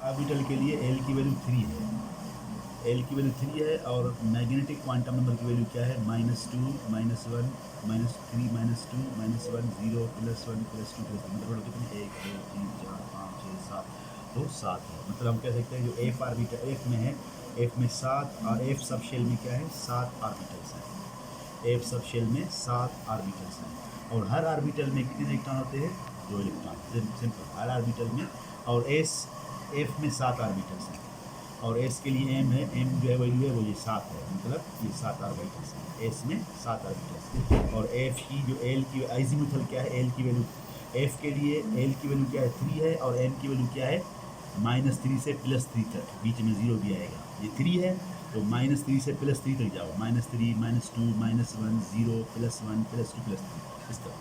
Orbital के लिए L की वैल्यू 3 है, एल की वैल्यू 3 है और मैग्नेटिक क्वांटम नंबर की वैल्यू क्या है -2 -1 -3 -2 -1 0 +1 +2 +3 मतलब कितने 1 2 3 4 5 6 7 तो 7 है। मतलब हम कह सकते हैं जो एफ ऑर्बिटल एफ में है, एफ में 7 और एफ सब शेल में क्या है 7 ऑर्बिटल्स हैं, एफ सब शेल में 7 ऑर्बिटल्स हैं और हर ऑर्बिटल में कितने इलेक्ट्रॉन होते हैं 2 इलेक्ट्रॉन, सिंपल हर ऑर्बिटल में। और एस एफ में 7 ऑर्बिटल्स हैं और एस के लिए एम है, एम जो है वैल्यू है वो ये 7 है, मतलब ये 7 ऑर्बिटल्स हैं, एस में 7 ऑर्बिटल्स। और एफ की जो एल की अजीमुथल क्या है, एल की वैल्यू एफ के लिए एल की वैल्यू क्या है 3 है और एम की वैल्यू क्या है -3 से +3 तक, बीच में 0 भी आएगा। ये 3 है तो -3 से +3 तक जाओ, -3 -2 -1 0 +1 +2 +3 इस तरह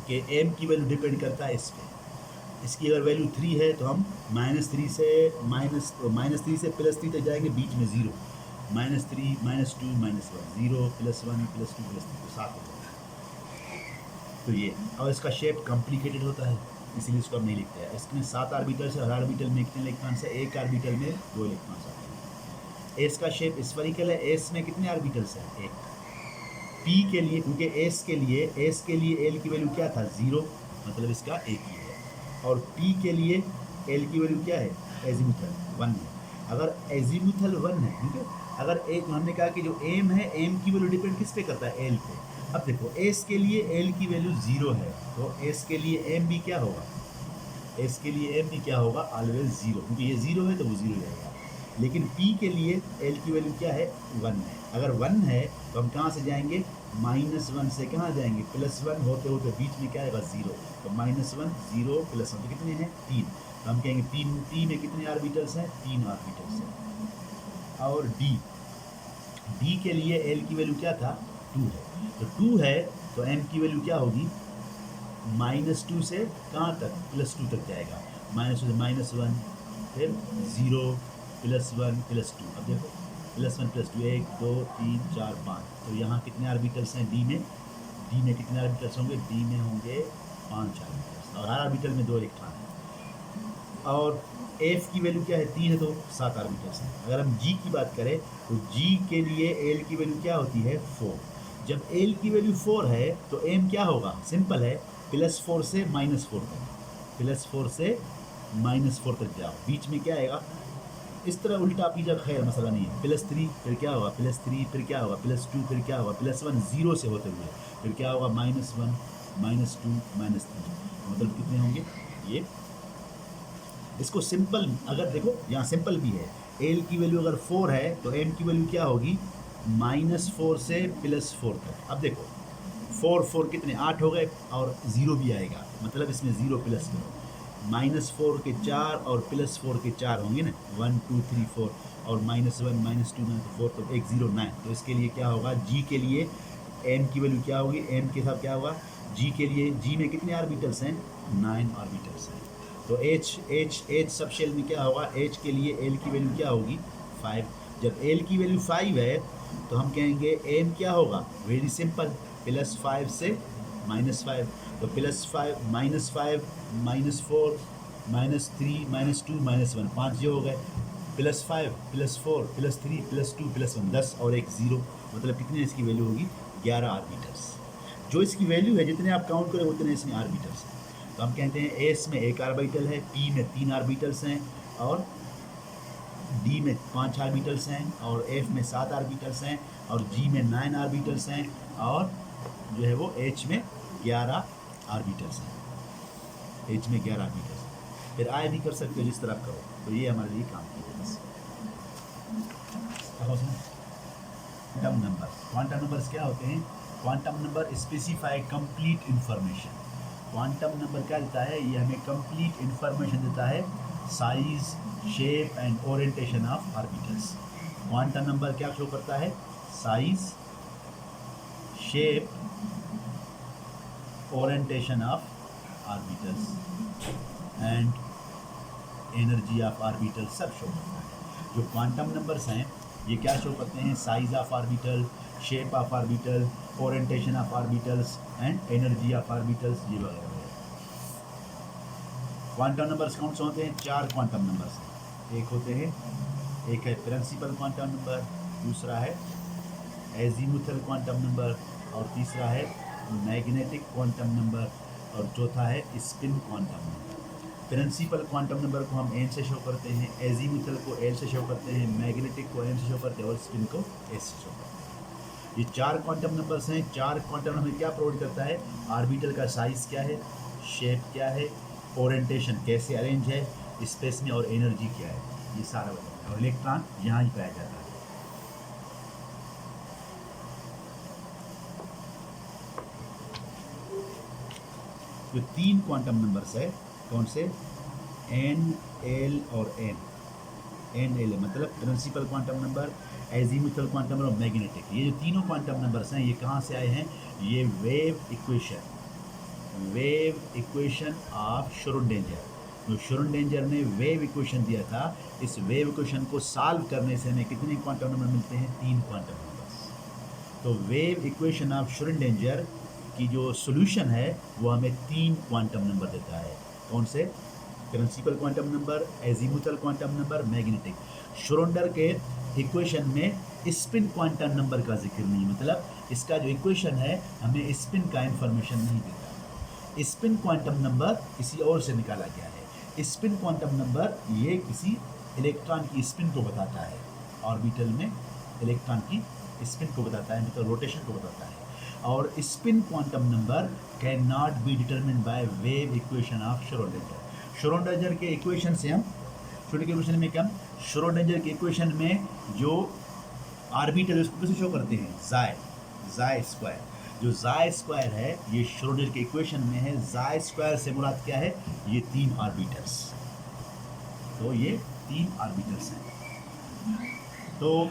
के एम की वैल्यू डिपेंड करता है इस पर। इसकी अगर वैल्यू 3 है तो हम -3 से -3 से +3 तक जाएंगे, बीच में 0 -3 -2 -1 0 +1 +2 +3 तो 7 हो जाएगा। तो ये और इसका शेप कॉम्प्लिकेटेड होता है इसीलिए इसको हम नहीं लिखते हैं। इसमें 7 ऑर्बिटल से, हर ऑर्बिटल में कितने इलेक्ट्रॉन्स है, एक ऑर्बिटल में 2 इलेक्ट्रॉन्स आते हैं। एस का शेप स्फेरिकल है, एस में कितने ऑर्बिटल्स हैं एक। पी के लिए क्योंकि एस के लिए एल की वैल्यू क्या था 0, मतलब इसका एक ही है। और पी के लिए एल की वैल्यू क्या है एजीमुथल 1 है। अगर एजीमुथल 1 है ठीक है, अगर एक हमने कहा कि जो एम है, एम की वैल्यू डिपेंड किस पे करता है एल पे। अब देखो एस के लिए एल की वैल्यू 0 है तो एस के लिए एम भी क्या होगा, एस के लिए एम भी क्या होगा ऑलवेज 0, क्योंकि ये 0 है तो वो 0 जाएगा। लेकिन पी के लिए एल की वैल्यू क्या है 1 है। अगर 1 है तो हम कहाँ से जाएंगे -1 से कहाँ जाएंगे +1 होते होते बीच में क्या आएगा 0, तो -1 0 +1 तो कितने हैं 3। तो हम कहेंगे पी में कितने ऑर्बिटल्स हैं 3 ऑर्बिटल्स हैं। और डी के लिए एल की वैल्यू क्या था 2 है, तो 2 है तो एम की वैल्यू क्या होगी -2 से कहाँ तक +2 तक जाएगा, -2 से -1 फिर 0 +1 +2। अब देखो +1 +2 1 2 3 4 5, तो यहाँ कितने ऑर्बिटल्स हैं डी में कितने ऑर्बिटल्स होंगे, डी में होंगे 5 ऑर्बिटल्स और हर ऑर्बिटल में 2 इलेक्ट्रॉन हैं। और एफ की वैल्यू क्या है 3 है तो 7 ऑर्बिटल्स हैं। अगर हम जी की बात करें तो जी के लिए एल की वैल्यू क्या होती है 4। जब एल की वैल्यू 4 है तो एम क्या होगा, सिंपल है +4 से -4 तक, +4 से -4 तक जाओ, बीच में क्या आएगा इस तरह उल्टा पीछा, खैर मसला नहीं है। +3 फिर क्या होगा +3 फिर क्या होगा +2 फिर क्या होगा +1 0 से होते हुए फिर क्या होगा -1 -2 -3, मतलब कितने होंगे ये। इसको सिंपल अगर देखो यहाँ सिंपल भी है, एल की वैल्यू अगर 4 है तो एम की वैल्यू क्या होगी -4 से +4 तक। अब देखो 4 कितने 8 हो गए और 0 भी आएगा, मतलब इसमें 0 प्लस करो, -4 के 4 और +4 के 4 होंगे ना 1 2 3 4 और -1 -2 4 तो 1 0 9। तो इसके लिए क्या होगा जी के लिए एम की वैल्यू क्या होगी, एम के साथ क्या होगा जी के लिए, जी में कितने ऑर्बिटल्स हैं 9 ऑर्बिटल्स हैं। तो एच सब शेल में क्या होगा, एच के लिए एल की वैल्यू क्या होगी 5। जब एल की वैल्यू 5 है तो हम कहेंगे एम क्या होगा, वेरी सिंपल +5 से -5, तो +5 -5 -4 -3 -2 -1 5 जो हो गए, +5 +4 +3 +2 +1 10 और एक 0, मतलब कितने इसकी वैल्यू होगी 11 ऑर्बिटल्स। जो इसकी वैल्यू है जितने आप काउंट करें उतने इसमें ऑर्बिटल्स हैं। तो हम कहते हैं एस में 1 ऑर्बिटल है, पी में 3 ऑर्बिटल्स हैं और डी में 5 ऑर्बिटल्स हैं और एफ में 7 ऑर्बिटल्स हैं और जी में 9 ऑर्बिटल्स हैं और जो है वो एच में 11 ऑर्बिटल्स हैं, एच में 11 ऑर्बिटल्स हैं। फिर आए भी कर सकते हो जिस तरह आप करो, तो ये हमारे लिए काम की है बस। क्वांटम नंबर, क्वांटम नंबर्स क्या होते हैं, quantum number specify complete information. Quantum number क्या देता है, ये हमें कंप्लीट इंफॉर्मेशन देता है, size shape and orientation of orbitals. Quantum number क्या शो करता है, size shape orientation of orbitals and energy of orbital सब शो करता है। जो क्वांटम नंबर्स हैं ये क्या शो करते हैं, size of orbital, shape of orbital, orientation of orbitals and energy of orbitals, ये वगैरह। क्वांटम नंबर्स कौन से होते हैं? 4 क्वांटम नंबर्स हैं। एक है प्रिंसिपल क्वांटम नंबर, दूसरा है एजीमुथल क्वांटम नंबर, और तीसरा है मैग्नेटिक क्वांटम नंबर, और चौथा है spin quantum number. Principal quantum number को हम एन से शो करते हैं, एजीमुथल को एल से शो करते हैं, मैग्नेटिक को एम से शो करते हैं और स्पिन को एस से शो करते हैं। ये 4 क्वांटम नंबर्स हैं। 4 क्वांटम नंबर क्या प्रोवाइड करता है? ऑर्बिटल का साइज क्या है, शेप क्या है, ओरिएंटेशन कैसे अरेंज है स्पेस में, और एनर्जी क्या है, ये सारा बताता है। और इलेक्ट्रॉन यहाँ ही पाया जाता है। तो 3 क्वांटम नंबर्स है, कौन से? एन, एल और एन। एन एल मतलब principal quantum number, azimuthal quantum number और मैग्नेटिक। ये जो तीनों क्वांटम नंबर्स हैं, ये कहाँ से आए हैं? ये वेव इक्वेशन ऑफ श्रोडिंगर। जो श्रोडिंगर ने वेव इक्वेशन दिया था, इस वेव इक्वेशन को सॉल्व करने से हमें कितने क्वांटम नंबर मिलते हैं? 3 क्वांटम नंबर्स। तो वेव इक्वेशन ऑफ श्रोडिंगर की जो सॉल्यूशन है वो हमें 3 क्वांटम नंबर देता है। कौन से? Principal quantum number, azimuthal quantum number, magnetic. Schrodinger के इक्वेशन में स्पिन क्वांटम नंबर का जिक्र नहीं, मतलब इसका जो इक्वेशन है हमें स्पिन का इंफॉर्मेशन नहीं देता। स्पिन क्वांटम नंबर किसी और से निकाला गया है। स्पिन क्वांटम नंबर ये किसी इलेक्ट्रॉन की स्पिन को बताता है, ऑर्बिटल में इलेक्ट्रॉन की स्पिन को बताता है, मतलब रोटेशन को बताता है। और spin quantum number can not be determined by wave equation of Schrodinger. Schrodinger के इक्वेशन से हम श्रोडिंगर के इक्वेशन में जो ऑर्बिटल उसको कैसे शो करते हैं? ज़ाय स्क्वायर। जो ज़ाय स्क्वायर है ये श्रोडिंगर के इक्वेशन में है। ज़ाय स्क्वायर से मुराद क्या है? ये 3 ऑर्बिटल्स। तो ये 3 ऑर्बिटल्स हैं। तो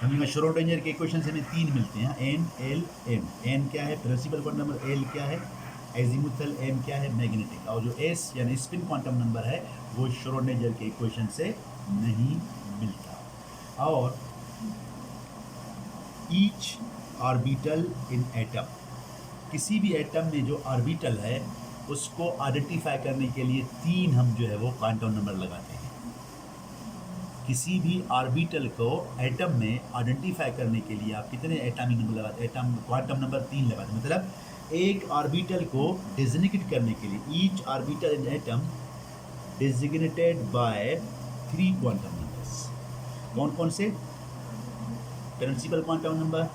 हमें श्रोडिंगर के इक्वेशन से हमें 3 मिलते हैं, एन, एल, एम। एन क्या है? Principal quantum number. एल क्या है? एजीमुथल। एम क्या है? मैग्नेटिक। और जो एस यानी स्पिन क्वांटम नंबर है वो श्रोडिंगर के इक्वेशन से नहीं मिलता। और ईच ऑर्बिटल इन एटम, किसी भी एटम में जो ऑर्बिटल है उसको आइडेंटिफाई करने के लिए 3 हम जो है वो क्वांटम नंबर लगाते हैं। किसी भी ऑर्बिटल को एटम में आइडेंटिफाई करने के लिए आप कितने एटॉमिक नंबर लगाते हैं? एटम क्वांटम नंबर 3 लगाते हैं। मतलब एक ऑर्बिटल को डिजिग्नेट करने के लिए each orbital in atom designated by 3 quantum numbers. कौन कौन से? Principal quantum number,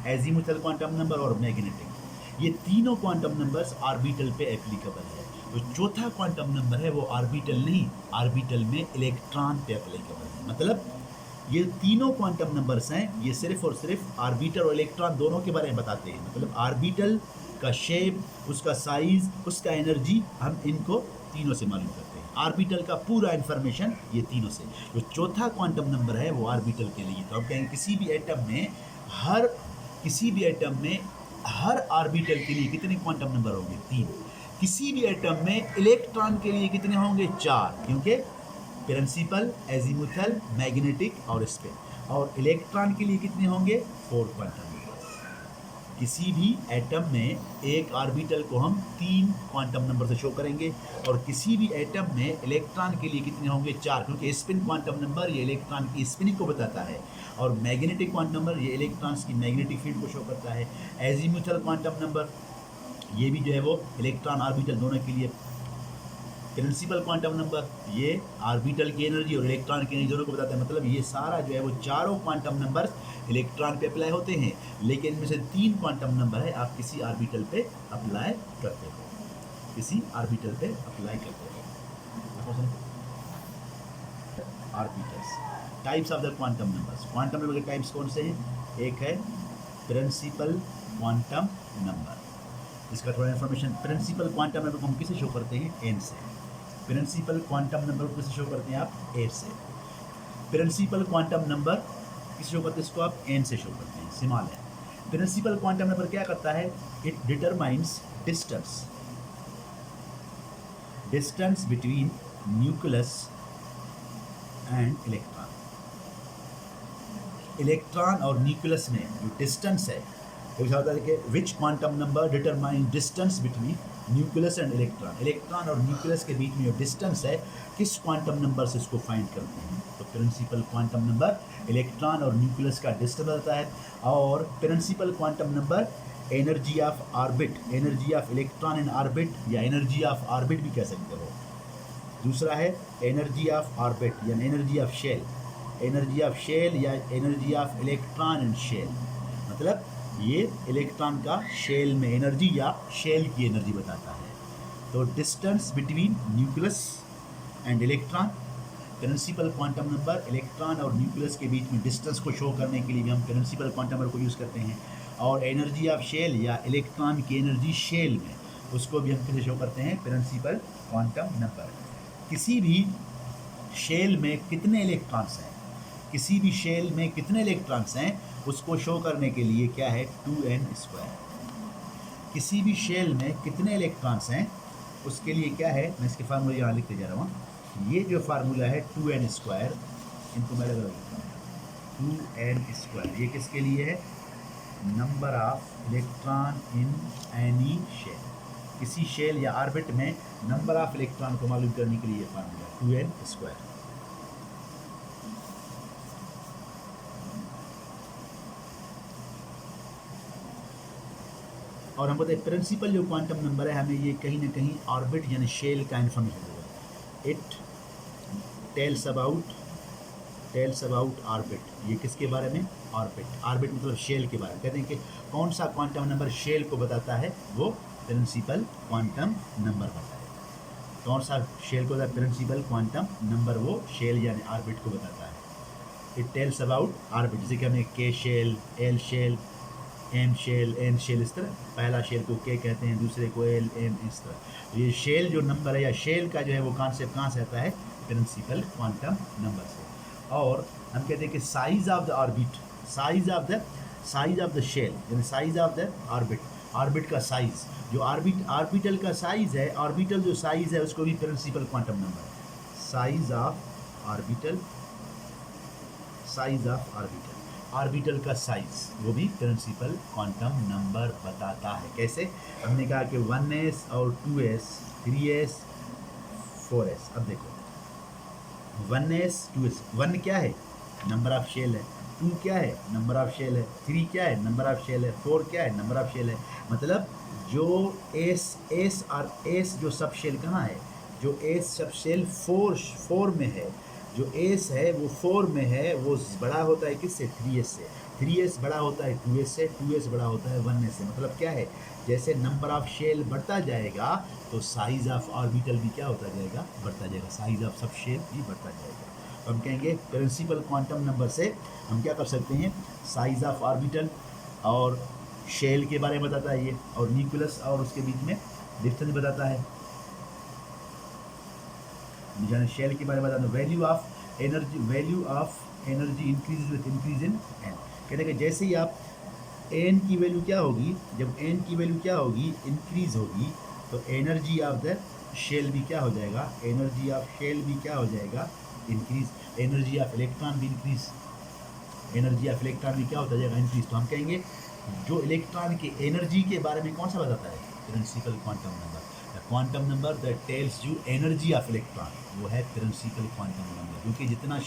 azimuthal quantum number और मैग्नेटिक। ये तीनों क्वांटम नंबर्स ऑर्बिटल पे एप्लीकेबल है। तो चौथा क्वांटम नंबर है वो ऑर्बिटल नहीं, ऑर्बिटल में इलेक्ट्रॉन पे एप्लीकेबल है। मतलब ये तीनों क्वांटम नंबर्स हैं, ये सिर्फ और सिर्फ ऑर्बिटल और इलेक्ट्रॉन दोनों के बारे में बताते हैं। मतलब ऑर्बिटल का शेप, उसका साइज, उसका एनर्जी, हम इनको तीनों से मालूम करते हैं। ऑर्बिटल का पूरा इन्फॉर्मेशन ये तीनों से। जो चौथा क्वांटम नंबर है वो ऑर्बिटल के लिए। तो हम कहेंगे किसी भी एटम में हर ऑर्बिटल के लिए कितने क्वांटम नंबर होंगे? 3। किसी भी एटम में इलेक्ट्रॉन के लिए कितने होंगे? 4, क्योंकि प्रिंसिपल, एजीमुथल, मैग्नेटिक और स्पिन। और इलेक्ट्रॉन के लिए कितने होंगे? 4 क्वांटम नंबर। किसी भी एटम में एक ऑर्बिटल को हम 3 क्वांटम नंबर से शो करेंगे। और किसी भी एटम में इलेक्ट्रॉन के लिए कितने होंगे? 4, क्योंकि स्पिन क्वांटम नंबर ये इलेक्ट्रॉन की स्पिनिंग को बताता है। और मैग्नेटिक क्वांटम नंबर ये इलेक्ट्रॉन्स की मैग्नेटिक फील्ड को शो करता है। एजीमुथल क्वांटम नंबर ये भी जो है वो इलेक्ट्रॉन ऑर्बिटल दोनों के लिए। प्रिंसिपल क्वांटम नंबर ये ऑर्बिटल की एनर्जी और इलेक्ट्रॉन की एनर्जी दोनों को बताता है। मतलब ये सारा जो है वो चारों क्वांटम नंबर इलेक्ट्रॉन पे अप्लाई होते हैं, लेकिन इनमें से 3 क्वांटम नंबर है आप किसी ऑर्बिटल पे अप्लाई करते हो, किसी ऑर्बिटल पे अप्लाई करते हो। Orbitals, types of the quantum numbers. Quantum number के टाइप्स कौन से हैं? एक है प्रिंसिपल क्वांटम नंबर, इसका थोड़ा इन्फॉर्मेशन। प्रिंसिपल क्वांटम नंबर को हम किसे शो करते हैं? एन से। प्रिंसिपल क्वांटम नंबर को किसे शो करते हैं आप? ए से। प्रिंसिपल क्वांटम नंबर किसे शो करते हैं? इसको आप एन से शो करते हैं, स्मॉल है। प्रिंसिपल क्वांटम नंबर क्या करता है? It determines distance between nucleus and electron. Electron और न्यूक्लियस में जो डिस्टेंस है, तो होता है कि which quantum number determine distance between nucleus and electron, electron और न्यूक्लियस के बीच में जो डिस्टेंस है किस क्वांटम नंबर से इसको फाइंड करते हैं, तो प्रिंसिपल क्वांटम नंबर इलेक्ट्रॉन और न्यूक्लियस का डिस्टेंस होता है। और principal quantum number energy of orbit, energy of electron in orbit या एनर्जी ऑफ ऑर्बिट भी कह सकते हो। दूसरा है एनर्जी ऑफ ऑर्बिट या energy of shell, energy of shell या energy of electron in shell, मतलब ये इलेक्ट्रॉन का शेल में एनर्जी या शेल की एनर्जी बताता है। तो distance between nucleus and electron, principal quantum number electron और न्यूक्लियस के बीच में डिस्टेंस को शो करने के लिए भी हम प्रिंसिपल क्वांटम नंबर को यूज़ करते हैं। और एनर्जी ऑफ शेल या इलेक्ट्रॉन की एनर्जी शेल में, उसको भी हम कैसे शो करते हैं, प्रिंसिपल क्वांटम नंबर। किसी भी शेल में कितने इलेक्ट्रॉन्स हैं, किसी भी शेल में कितने इलेक्ट्रॉन्स हैं उसको शो करने के लिए क्या है, 2n²। किसी भी शेल में कितने इलेक्ट्रॉन्स हैं उसके लिए क्या है, मैं इसके फार्मूला यहाँ लिखते जा रहा हूँ। ये जो फार्मूला है 2n², इनको मैं अलग लिखता हूँ। 2n², ये किसके लिए है, number of electron in any shell, किसी शेल या ऑर्बिट में नंबर ऑफ इलेक्ट्रॉन को मालूम करने के लिए फार्मूला 2n²। और हम बताए प्रिंसिपल जो क्वांटम नंबर है, हमें ये कहीं ना कहीं ऑर्बिट यानी शेल का इन्फॉर्मेशन देगा। इट टेल्स अबाउट ऑर्बिट, ये किसके बारे में, ऑर्बिट, ऑर्बिट मतलब शेल के बारे में। कहते हैं कि कौन सा क्वांटम नंबर शेल को बताता है, वो प्रिंसिपल क्वांटम नंबर बताता है। कौन सा शेल को बताता है, प्रिंसिपल क्वांटम नंबर वो शेल यानी ऑर्बिट को बताता है। इट टेल्स अबाउट ऑर्बिट, जैसे कि हमें K shell, L shell, M shell, N shell, इस तरह पहला शेल को के कहते हैं, दूसरे को एल, एम, इस तरह। ये शेल जो नंबर है या शेल का जो है वो कॉन्सेप्ट कहाँ से आता है, प्रिंसिपल क्वांटम नंबर से। और हम कहते हैं कि size of the orbit, size of the shell यानी size of the orbit, orbit का साइज, जो ऑर्बिटल का साइज है, ऑर्बिटल जो साइज है उसको भी प्रिंसिपल क्वांटम नंबर है। Size of orbital, size of orbital, orbital का साइज वो भी प्रिंसिपल क्वांटम नंबर बताता है। कैसे, हमने कहा कि 1s और 2s, 3s, 4s। अब देखो 1s 2s, 1 क्या है, नंबर ऑफ शेल है, 2 क्या है, नंबर ऑफ शेल है, 3 क्या है, नंबर ऑफ शेल है, 4 क्या है, नंबर ऑफ शेल है। मतलब जो एस और एस जो सब शेल कहाँ है, जो एस सब शेल 4 में है, जो एस है वो 4 में है, वो बड़ा होता है किससे, 3s से, 3s बड़ा होता है 2s से, 2s बड़ा होता है 1s से। मतलब क्या है, जैसे नंबर ऑफ शेल बढ़ता जाएगा तो साइज ऑफ ऑर्बिटल भी क्या होता जाएगा, बढ़ता जाएगा, साइज ऑफ सब शेल भी बढ़ता जाएगा। तो हम कहेंगे प्रिंसिपल क्वांटम नंबर से हम क्या कर सकते हैं, साइज ऑफ ऑर्बिटल और शेल के बारे में बताता है ये, और न्यूक्लियस और उसके बीच में डिस्टेंस बताता है, यानी शेल के बारे में बताना। Value of energy increase with increase in an. कहते हैं कि जैसे ही आप एन की वैल्यू क्या होगी, जब एन की वैल्यू क्या होगी, इंक्रीज होगी, तो एनर्जी ऑफ द शेल भी क्या हो जाएगा, एनर्जी ऑफ शेल भी क्या हो जाएगा, इंक्रीज। एनर्जी ऑफ इलेक्ट्रॉन भी इंक्रीज, एनर्जी ऑफ इलेक्ट्रॉन भी क्या होता जाएगा, इंक्रीज। तो हम कहेंगे जो इलेक्ट्रॉन की एनर्जी के बारे में कौन सा बताता है, principal quantum number. Quantum number that tells you energy of electron, वो है प्रिंसिपल क्वांटम नंबर। क्योंकि जितना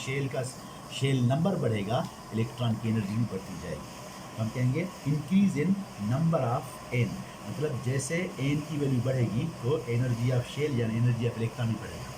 शेल नंबर बढ़ेगा इलेक्ट्रॉन की एनर्जी भी बढ़ती जाएगी। तो हम कहेंगे increase in number of n, मतलब जैसे एन की वैल्यू बढ़ेगी तो एनर्जी ऑफ शेल यानी एनर्जी ऑफ इलेक्ट्रॉन भी बढ़ेगा।